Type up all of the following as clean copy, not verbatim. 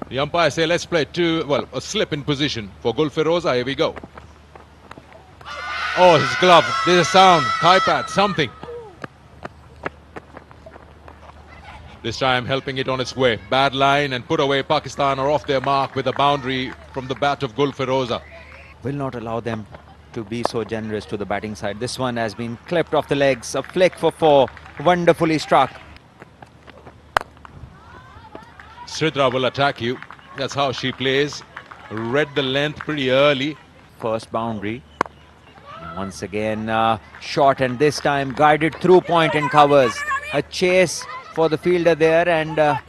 The umpire say let's play a slip in position for Gulfiroza. Here we go. Oh, his glove. There's a sound. Thigh pad, something. This time helping it on its way. Bad line and put away. Pakistan are off their mark with a boundary from the bat of Gulfiroza. Will not allow them to be so generous to the batting side. This one has been clipped off the legs. A flick for 4. Wonderfully struck. Sridhar will attack you. That's how she plays. Read the length pretty early. First boundary. Once again short, and this time guided through point and covers. A chase for the fielder there, and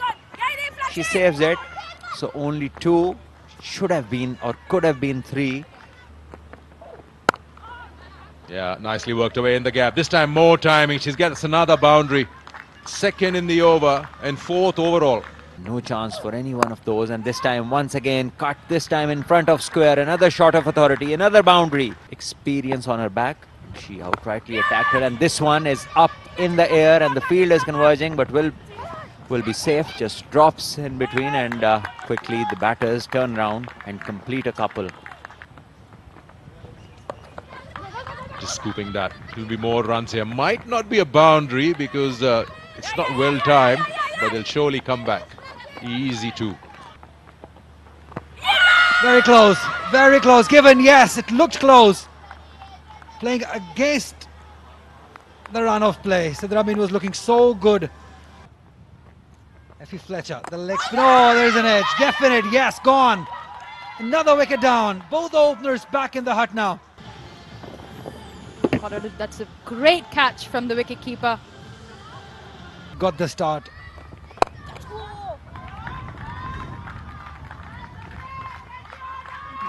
she saves it. So only 2. Should have been or could have been 3. Yeah, nicely worked away in the gap. This time more timing. She's gets another boundary. Second in the over and 4th overall. No chance for any one of those, and this time once again cut, this time in front of square. Another shot of authority, another boundary. Experience on her back. She outrightly attacked her, and this one is up in the air and the field is converging, but will be safe. Just drops in between, and quickly the batters turn around and complete a couple. Just scooping that. There'll be more runs here. Might not be a boundary because it's not well timed, but they'll surely come back. Easy 2. Very close, given, yes, it looked close. Playing against the run-off play. Sidra Amin was looking so good. Effie Fletcher, the leg spin, oh, there's an edge, definite, yes, gone. Another wicket down, both openers back in the hut now. That's a great catch from the wicketkeeper. Got the start.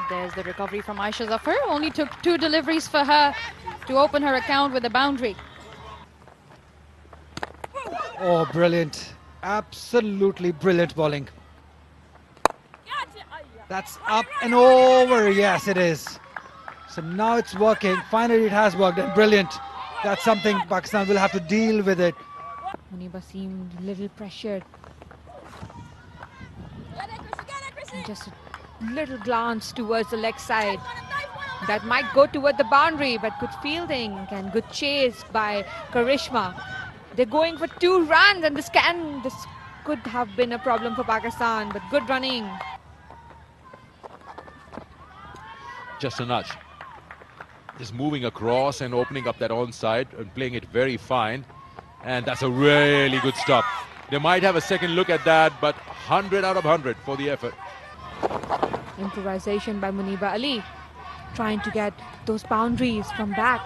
There's the recovery from Aisha Zafar. Only took 2 deliveries for her to open her account with a boundary. Oh, brilliant. Absolutely brilliant bowling. That's up and over. Yes, it is. So now it's working. Finally, it has worked. And brilliant. That's something Pakistan will have to deal with it. Muniba seemed a little pressured. And just a little glance towards the leg side. That might go toward the boundary, but good fielding and good chase by Karishma. They're going for 2 runs, and this could have been a problem for Pakistan, but good running. Just a nudge. Just moving across and opening up that onside and playing it very fine. And that's a really good stop. They might have a second look at that, but 100 out of 100 for the effort. Improvisation by Muniba Ali, trying to get those boundaries from back.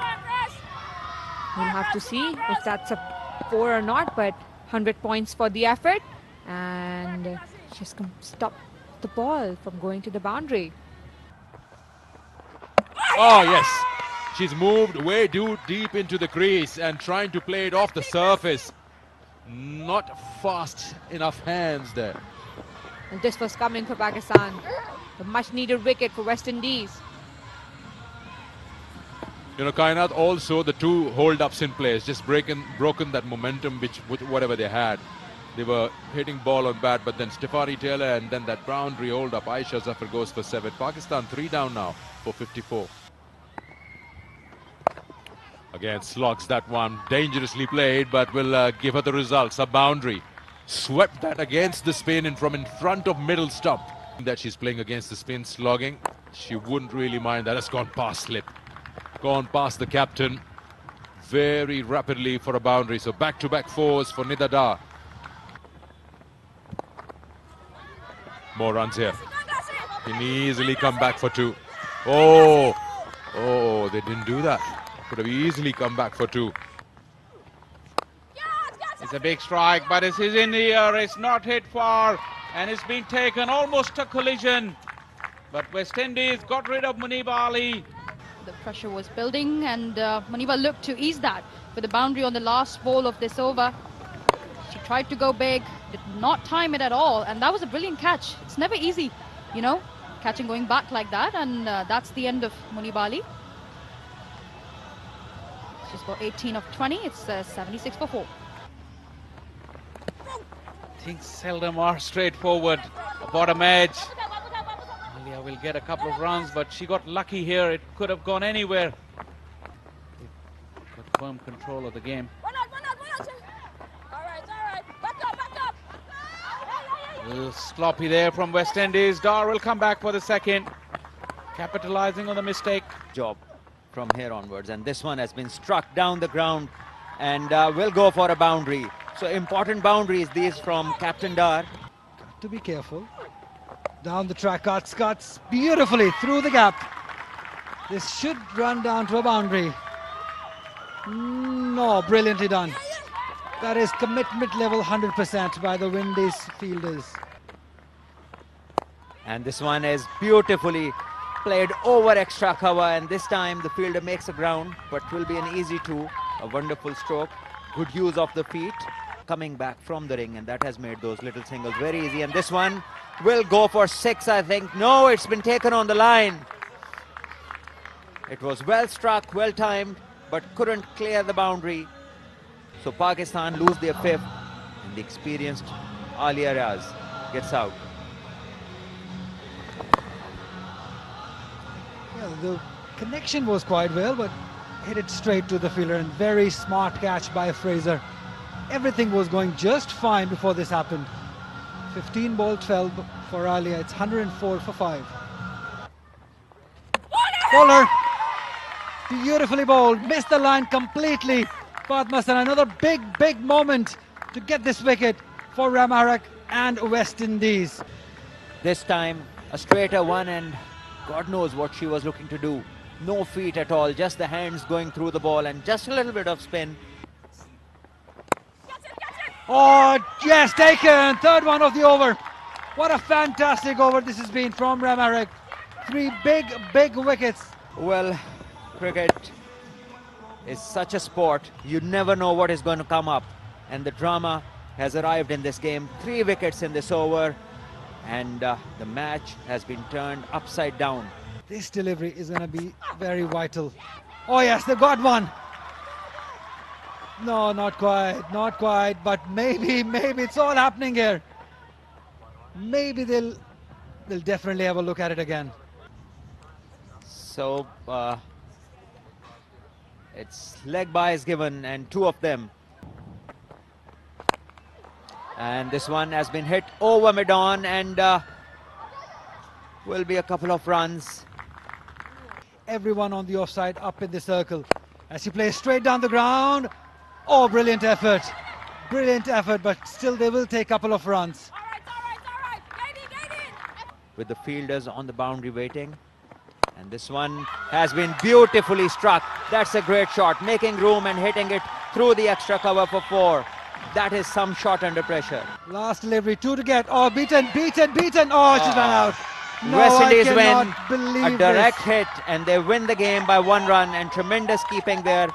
We'll have to see if that's a 4 or not, but 100 points for the effort. And she's stopped the ball from going to the boundary. Oh, yes. She's moved way too deep into the crease and trying to play it off the surface. Not fast enough hands there. And this was coming for Pakistan. The much needed wicket for West Indies. You know, Kainat, also the 2 hold-ups in place, just broken that momentum with whatever they had. They were hitting ball on bat, but then Stefari Taylor and then that boundary hold-up. Aisha Zafar goes for 7. Pakistan 3 down now for 54. Again, slogs that one. Dangerously played, but will give her the results. A boundary. Swept that against the spin and from in front of middle stump. That she's playing against the spin, slogging. She wouldn't really mind. That has gone past slip. Gone past the captain very rapidly for a boundary. So back-to-back 4s for Nida Dar. More runs here. Can easily come back for 2. Oh, they didn't do that. Could have easily come back for 2. It's a big strike, but it's in the air. It's not hit far, and it's been taken almost a collision. But West Indies got rid of Muniba Ali. The pressure was building, and Muniba looked to ease that with the boundary on the last ball of this over. She tried to go big, did not time it at all, and that was a brilliant catch. It's never easy, you know, catching going back like that, and that's the end of Muniba Ali. She's got 18 of 20. It's 76 for 4. Things seldom are straightforward. A bottom edge. Alia will get a couple of runs, but she got lucky here. It could have gone anywhere. Got firm control of the game. A little sloppy there from West Indies. Dar will come back for the second, capitalizing on the mistake. Job from here onwards, and this one has been struck down the ground and will go for a boundary. So important boundaries these from Captain Dar. Got to be careful. Down the track, cuts beautifully through the gap. This should run down to a boundary. No, brilliantly done. That is commitment level 100% by the Windies fielders. And this one is beautifully played over extra cover, and this time the fielder makes a ground, but will be an easy two. A wonderful stroke, good use of the feet, coming back from the ring, and that has made those little singles very easy. And this one will go for 6, I think. No, it's been taken on the line. It was well struck, well timed, but couldn't clear the boundary. So Pakistan lose their 5th, and the experienced Alia Riaz gets out. Yeah, the connection was quite well, but hit it straight to the fielder, and very smart catch by Fraser. Everything was going just fine before this happened. 15 ball 12 for Alia. It's 104 for 5. Bowler, beautifully bowled, missed the line completely. Fatma Hassan, another big moment to get this wicket for Ramaharak and West Indies. This time a straighter one, and God knows what she was looking to do. No feet at all, just the hands going through the ball and just a little bit of spin. Oh, yes, taken. Third one of the over. What a fantastic over this has been from Ramaharak. 3 big wickets. Well, cricket is such a sport. You never know what is going to come up. And the drama has arrived in this game. 3 wickets in this over. And the match has been turned upside down. This delivery is going to be very vital. Oh, yes, they've got one. No, not quite, but maybe it's all happening here. Maybe they'll definitely have a look at it again. So it's leg byes given, and 2 of them. And this one has been hit over mid-on, and will be a couple of runs. Everyone on the offside up in the circle as he plays straight down the ground. Oh, brilliant effort, but still they will take a couple of runs. All right. With the fielders on the boundary waiting. And this one has been beautifully struck. That's a great shot, making room and hitting it through the extra cover for 4. That is some shot under pressure. Last delivery, 2 to get. Oh, beaten. Oh, she's run out. No, West Indies I win cannot believe a direct this. hit, and they win the game by 1 run, and tremendous keeping there